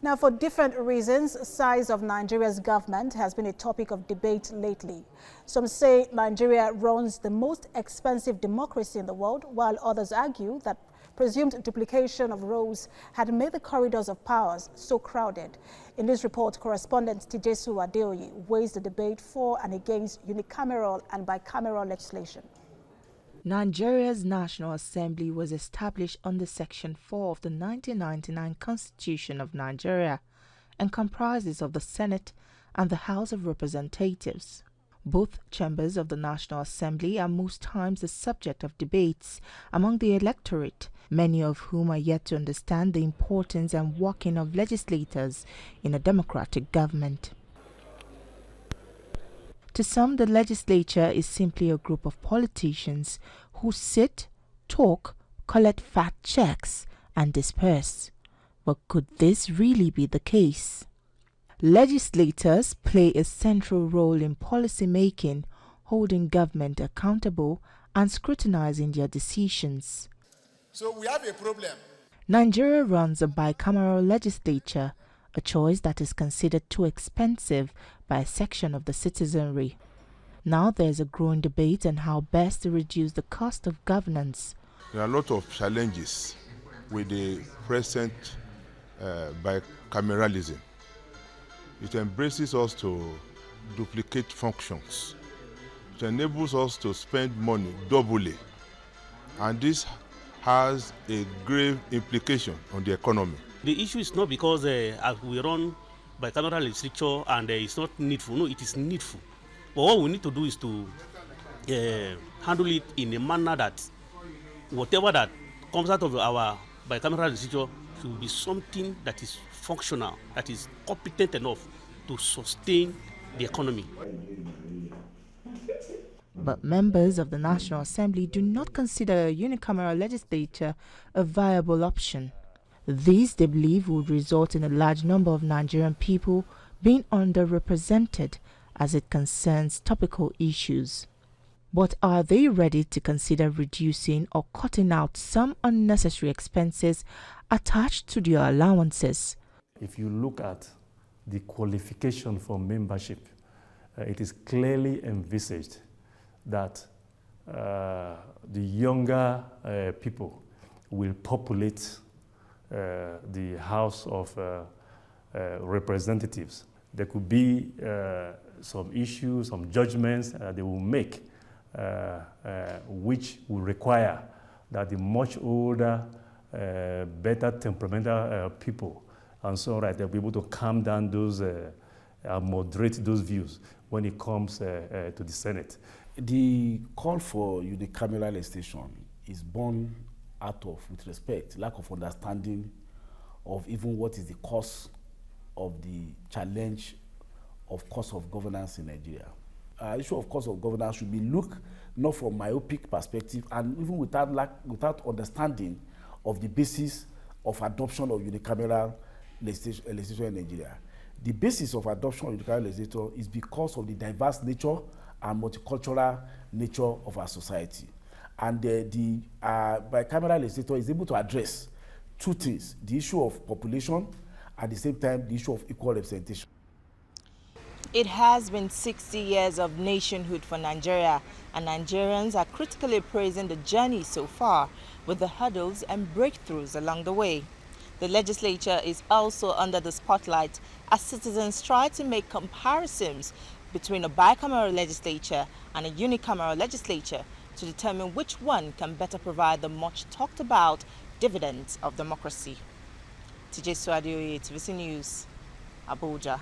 Now, for different reasons, the size of Nigeria's government has been a topic of debate lately. Some say Nigeria runs the most expensive democracy in the world, while others argue that presumed duplication of roles had made the corridors of powers so crowded. In this report, correspondent Tijesu Adeoye weighs the debate for and against unicameral and bicameral legislation. Nigeria's National Assembly was established under Section 4 of the 1999 Constitution of Nigeria and comprises of the Senate and the House of Representatives. Both chambers of the National Assembly are most times the subject of debates among the electorate, many of whom are yet to understand the importance and working of legislators in a democratic government. To some, the legislature is simply a group of politicians who sit, talk, collect fat checks, and disperse. But could this really be the case? Legislators play a central role in policy making, holding government accountable, and scrutinizing their decisions. So we have a problem. Nigeria runs a bicameral legislature, a choice that is considered too expensive by a section of the citizenry. Now there's a growing debate on how best to reduce the cost of governance. There are a lot of challenges with the present bicameralism. It embraces us to duplicate functions. It enables us to spend money doubly. And this has a grave implication on the economy. The issue is not because we run bicameral legislature and it's not needful. No, it is needful. But what we need to do is to handle it in a manner that whatever that comes out of our bicameral legislature should be something that is functional, that is competent enough to sustain the economy. But members of the National Assembly do not consider a unicameral legislature a viable option. These, they believe, would result in a large number of Nigerian people being underrepresented as it concerns topical issues. But are they ready to consider reducing or cutting out some unnecessary expenses attached to their allowances? If you look at the qualification for membership, it is clearly envisaged that the younger people will populate the House of Representatives. There could be some issues, some judgments they will make, which will require that the much older, better temperamental people and so on, they'll be able to calm down those, moderate those views when it comes to the Senate. The call for unicameral legislation is born out of, with respect, lack of understanding of even what is the cause of the challenge of cost of governance in Nigeria. Issue of cost of governance should be looked not from myopic perspective and even without understanding of the basis of adoption of unicameral legislation in Nigeria. The basis of adoption of unicameral legislation is because of the diverse nature and multicultural nature of our society. And the bicameral legislator is able to address two things: the issue of population, at the same time the issue of equal representation. It has been 60 years of nationhood for Nigeria, and Nigerians are critically praising the journey so far, with the hurdles and breakthroughs along the way. The legislature is also under the spotlight as citizens try to make comparisons between a bicameral legislature and a unicameral legislature to determine which one can better provide the much talked about dividends of democracy. Tijesu Adeoye, TVC News, Abuja.